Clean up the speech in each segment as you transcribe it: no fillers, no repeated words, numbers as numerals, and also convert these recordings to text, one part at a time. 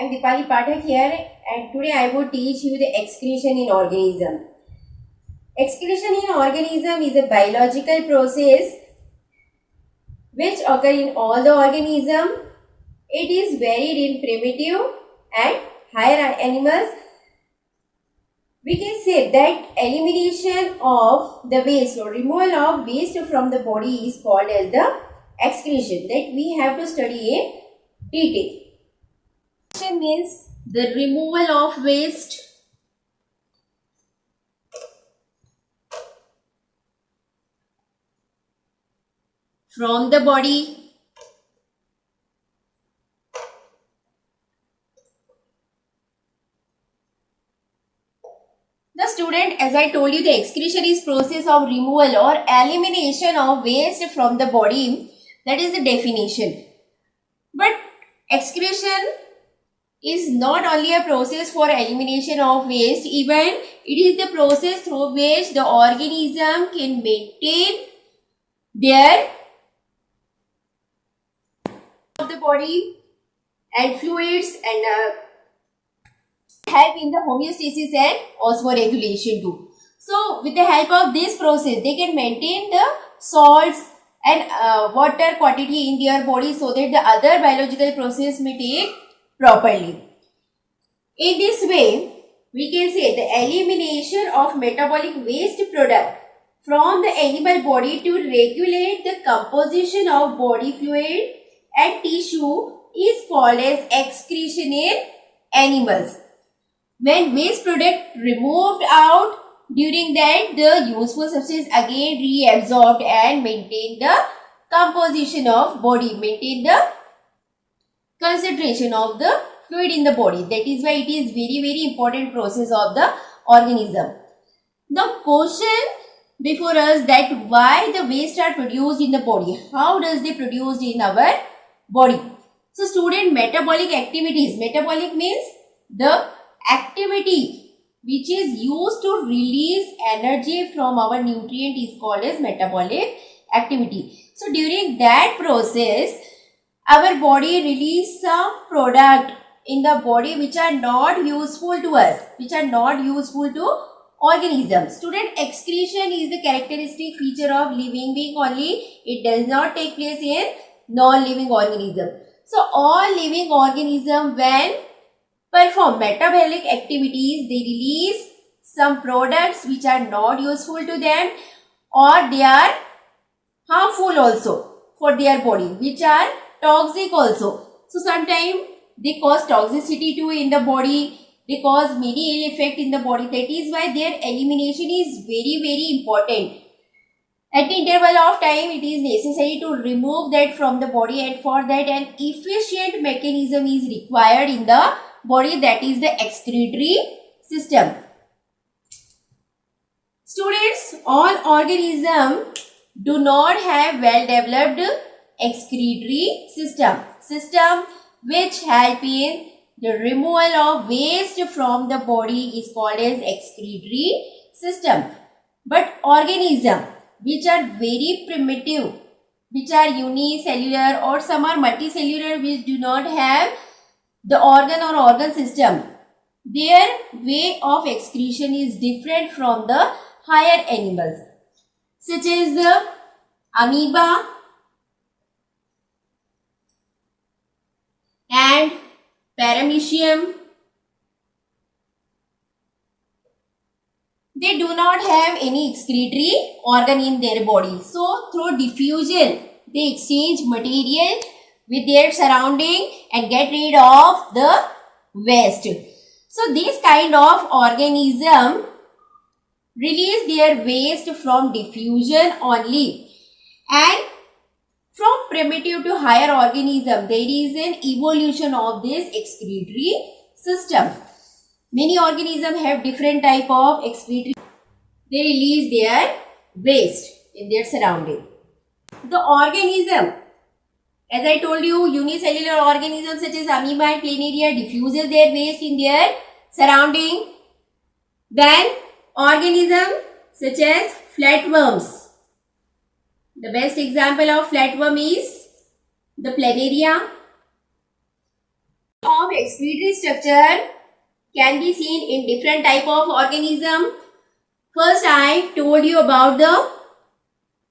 I'm Dipali Pathak here, and today I would teach you the excretion in organism. Excretion in organism is a biological process which occur in all the organism. It is varied in primitive and higher animals. We can say that elimination of the waste or removal of waste from the body is called as the excretion, that we have to study in detail. Excretion means the removal of waste from the body. The student, as I told you, the excretion is process of removal or elimination of waste from the body. That is the definition. But excretion is not only a process for elimination of waste, even it is the process through which the organism can maintain their of the body and fluids and help in the homeostasis and osmoregulation too. So with the help of this process, they can maintain the salts and water quantity in their body so that the other biological process may take properly. In this way, we can say the elimination of metabolic waste product from the animal body to regulate the composition of body fluid and tissue is called as excretion in animals. When waste product removed out, during that the useful substance again reabsorbed and maintain the composition of body, maintain the concentration of the fluid in the body. That is why it is very important process of the organism. The question before us that why the waste are produced in the body, how does they produced in our body? So student, metabolic activities, metabolic means the activity which is used to release energy from our nutrient is called as metabolic activity. So during that process, our body release some product in the body which are not useful to us, which are not useful to organisms. Student, excretion is the characteristic feature of living being only. It does not take place in non-living organism. So all living organism, when perform metabolic activities, they release some products which are not useful to them or they are harmful also for their body, which are toxic also. So sometimes they cause toxicity too in the body, they cause many ill effect in the body. That is why their elimination is very important. At the interval of time, it is necessary to remove that from the body, and for that an efficient mechanism is required in the body, that is the excretory system. Students, all organisms do not have well developed excretory system which help in the removal of waste from the body is called as excretory system. But organisms which are very primitive, which are unicellular or some are multicellular, which do not have the organ system, their way of excretion is different from the higher animals, such as the amoeba and paramecium. They do not have any excretory organ in their body. So through diffusion, they exchange material with their surrounding and get rid of the waste. So this kind of organism release their waste from diffusion only, and from primitive to higher organism there is an evolution of this excretory system. Many organisms have different type of excretory. They release their waste in their surrounding. The organism, as I told you, unicellular organisms such as amoeba and planaria diffuses their waste in their surrounding. Then organisms such as flatworms. The best example of flatworm is the planaria. Of excretory structure can be seen in different type of organism. First, I told you about the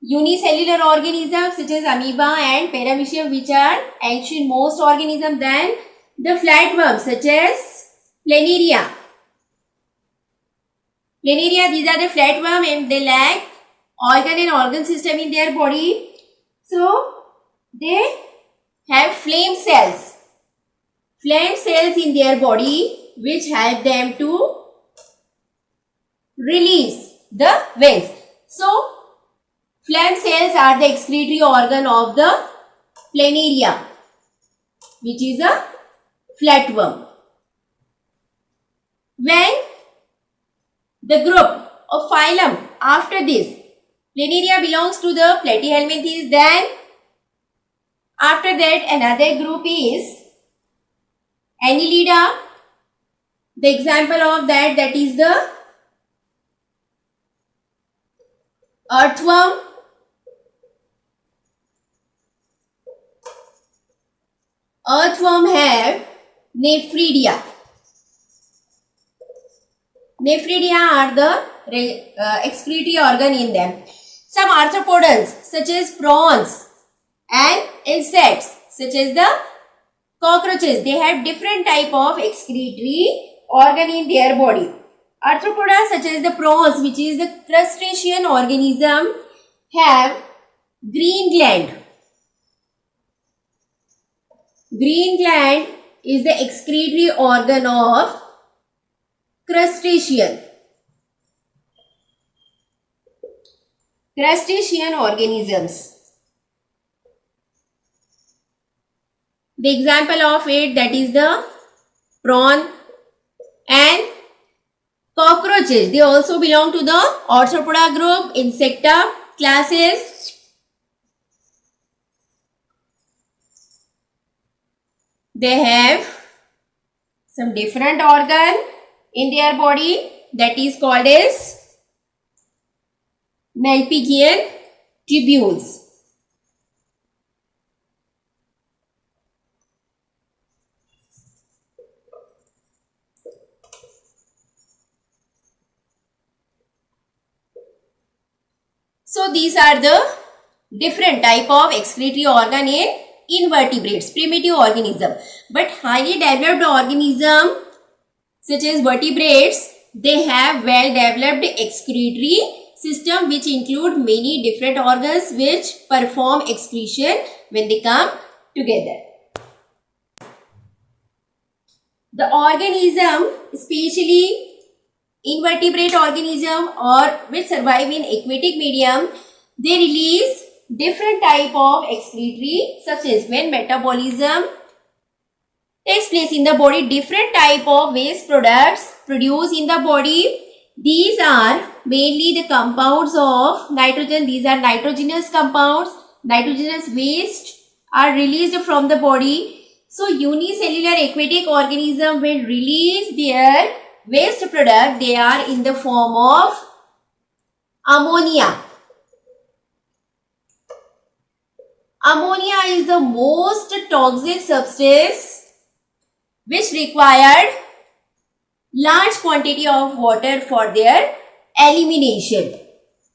unicellular organisms such as amoeba and paramecium, which are ancient most organisms. Then the flatworms such as planaria. Planaria, these are the flatworm and they lack organ system in their body. So they have flame cells in their body which help them to release the waste. So flame cells are the excretory organ of the planaria, which is a flatworm. When the group of phylum after this, planaria belongs to the platyhelminthes, then after that another group is Annelida. The example of that is the earthworm. Earthworm have nephridia. Nephridia are the excretory organ in them. Some arthropods such as prawns and insects such as the cockroaches, they have different type of excretory organ in their body. Arthropoda such as the prawns, which is the crustacean organism, have green gland. Green gland is the excretory organ of crustacean organisms. The example of it, that is the prawn and cockroaches. They also belong to the Arthropoda group, Insecta classes. They have some different organ in their body that is called as Malpighian tubules. So these are the different type of excretory organ in invertebrates, primitive organism. But highly developed organism such as vertebrates, they have well developed excretory system which include many different organs which perform excretion when they come together. The organism, especially invertebrate organism or which survive in aquatic medium, they release different type of excretory, such as when metabolism takes place in the body, different type of waste products produced in the body. These are mainly the compounds of nitrogen. These are nitrogenous compounds. Nitrogenous waste are released from the body. So unicellular aquatic organism will release their waste product. They are in the form of ammonia. Ammonia is the most toxic substance which required large quantity of water for their elimination.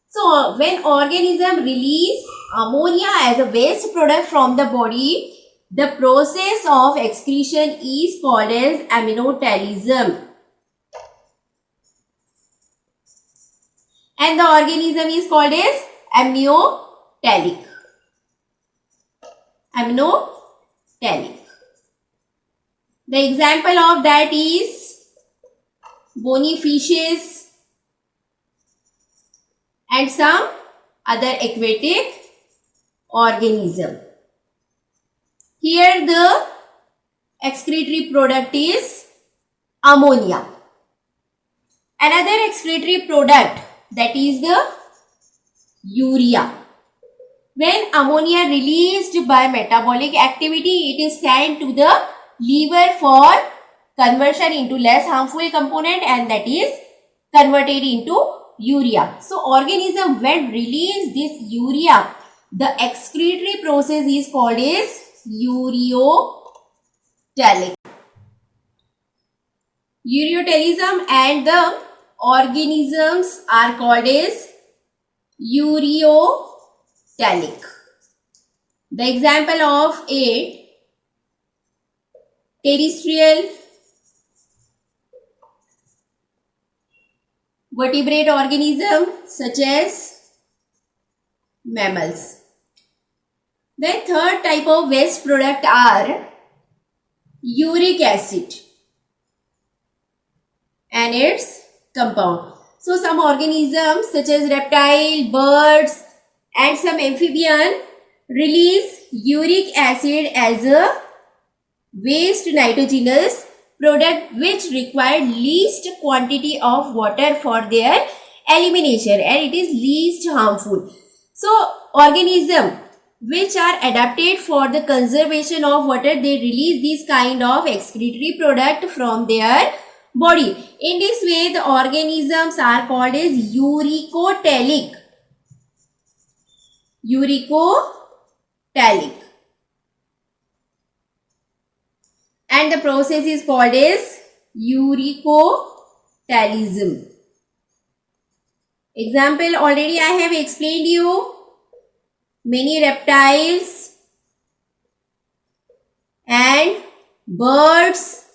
So when organism release ammonia as a waste product from the body, the process of excretion is called as aminotelism. And the organism is called as amniotic. Amniotic. The example of that is bony fishes and some other aquatic organism. Here the excretory product is ammonia. Another excretory product, that is the urea. When ammonia released by metabolic activity, it is sent to the liver for conversion into less harmful component, and that is converted into urea. So organism when release this urea, the excretory process is called as ureotelic. ureotelism, and the organisms are called as ureotelic. The example of it, terrestrial vertebrate organism such as mammals. The third type of waste product are uric acid and its compound. So some organisms such as reptile, birds and some amphibian release uric acid as a waste nitrogenous product which require least quantity of water for their elimination, and it is least harmful. So organism which are adapted for the conservation of water, they release this kind of excretory product from their body. In this way, the organisms are called as uricotelic. Uricotelic. And the process is called as uricotelism. Example, already I have explained you. Many reptiles and birds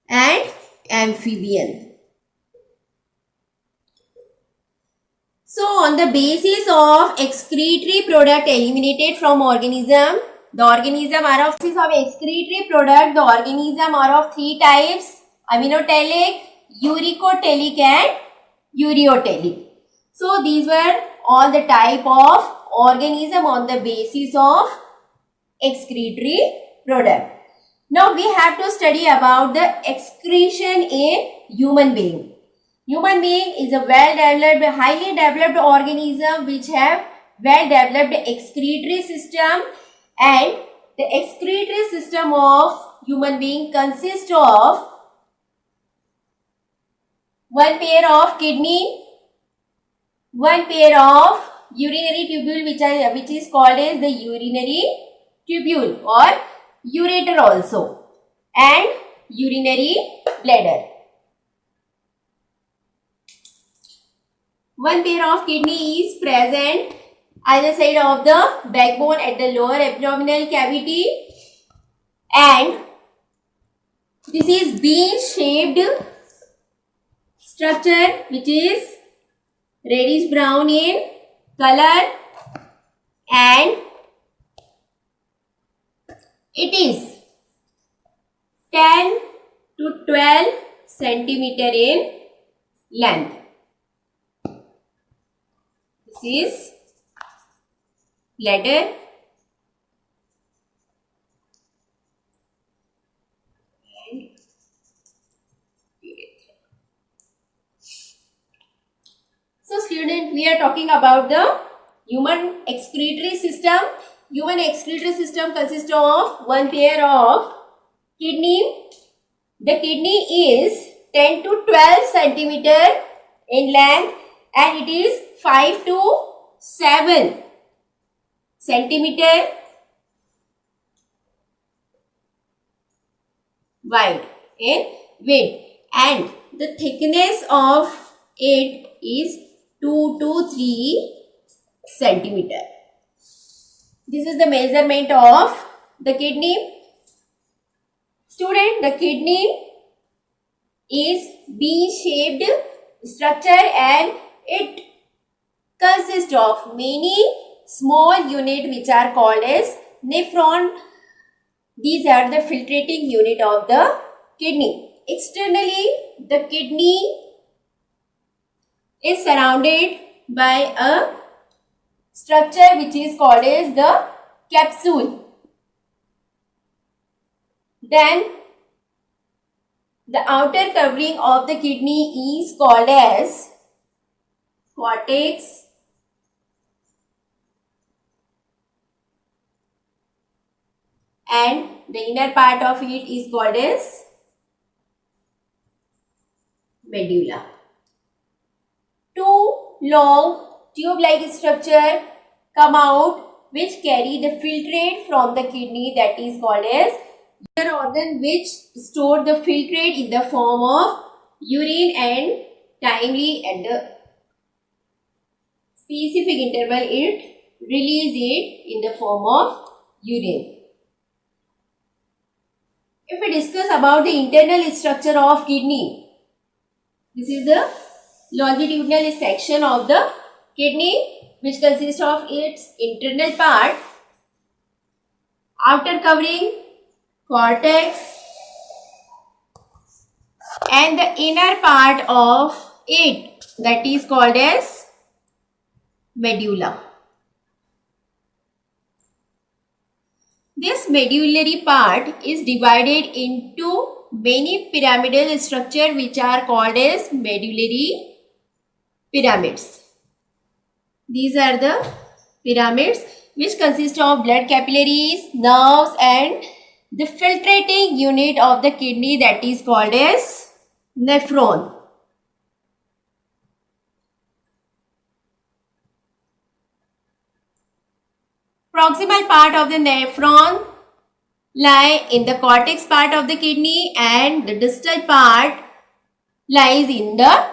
and amphibian. So on the basis of excretory product eliminated from organism, the organism are of excretory product, the organism are of three types: aminotelic, uricotelic and ureotelic. So these were all the type of organism on the basis of excretory product. Now we have to study about the excretion in human being. Human being is a well-developed, highly developed organism which have well-developed excretory system, and the excretory system of human being consists of one pair of kidney, one pair of urinary tubule which is called as the urinary tubule or ureter also, and urinary bladder. One pair of kidney is present either side of the backbone at the lower abdominal cavity, and this is bean shaped structure which is reddish brown in color, and it is 10 to 12 centimeter in length. This is bladder, and so student, we are talking about the human excretory system. Human excretory system consists of one pair of kidney. The kidney is 10 to 12 centimeter in length, and it is 5 to 7 centimeter wide in width, and the thickness of it is 2 to 3 centimeter. This is the measurement of the kidney. Student, the kidney is bean-shaped structure, and it consists of many small units which are called as nephron. These are the filtrating unit of the kidney. Externally, the kidney is surrounded by a structure which is called as the capsule. Then the outer covering of the kidney is called as cortex, and the inner part of it is called as medulla. Two long tube-like structure come out which carry the filtrate from the kidney, that is called as Your organ which store the filtrate in the form of urine and timely at the specific interval it release it in the form of urine. If we discuss about the internal structure of kidney, this is the longitudinal section of the kidney which consists of its internal part, outer covering, cortex, and the inner part of it, that is called as medulla. This medullary part is divided into many pyramidal structure which are called as medullary pyramids. These are the pyramids which consist of blood capillaries, nerves, and the filtrating unit of the kidney, that is called as nephron. Proximal part of the nephron lie in the cortex part of the kidney, and the distal part lies in the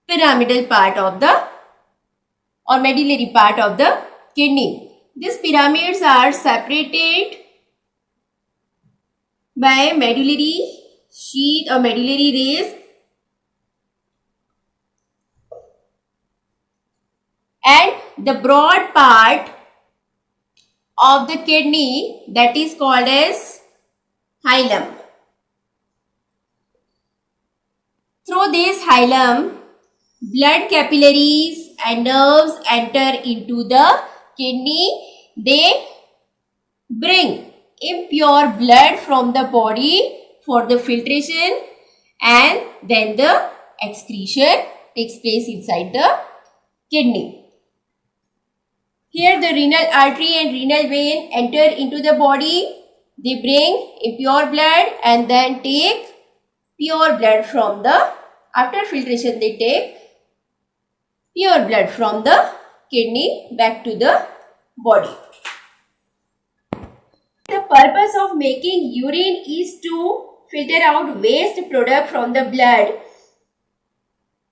pyramidal part of the or medullary part of the kidney. These pyramids are separated by medullary sheath or medullary rays, and the broad part of the kidney, that is called as hilum. Through this hilum, blood capillaries and nerves enter into the kidney. They bring impure blood from the body for the filtration, and then the excretion takes place inside the kidney. Here the renal artery and renal vein enter into the body. They bring impure blood and then take pure blood from the, after filtration they take pure blood from the kidney back to the body. The purpose of making urine is to filter out waste product from the blood.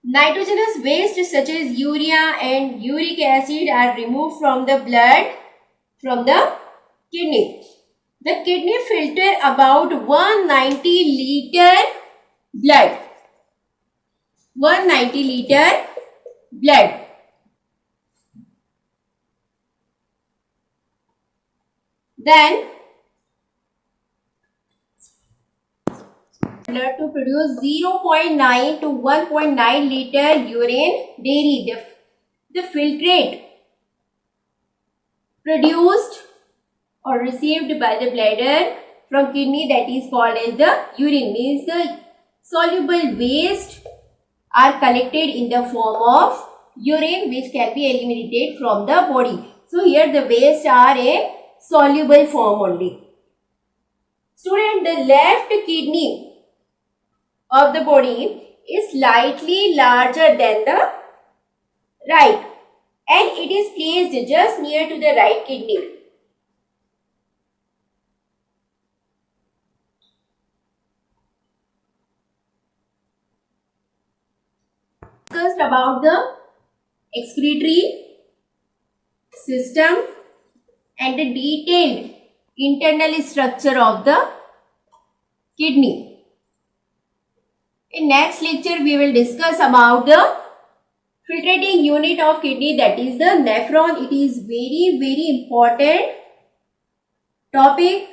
Nitrogenous waste such as urea and uric acid are removed from the blood from the kidney. The kidney filter about 190 liter blood. 190 liter blood. Then blood to produce 0.9 to 1.9 liter urine daily. The filtrate produced or received by the bladder from kidney, that is called as the urine, means the soluble waste are collected in the form of urine which can be eliminated from the body. So here the waste are in soluble form only. Student, the left kidney of the body is slightly larger than the right, and it is placed just near to the right kidney. Discussed about the excretory system and the detailed internal structure of the kidney. In next lecture, we will discuss about the filtrating unit of kidney, that is the nephron. It is very important topic.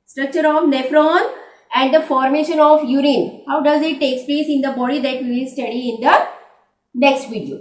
Structure of nephron and the formation of urine. How does it take place in the body, that we will study in the next video.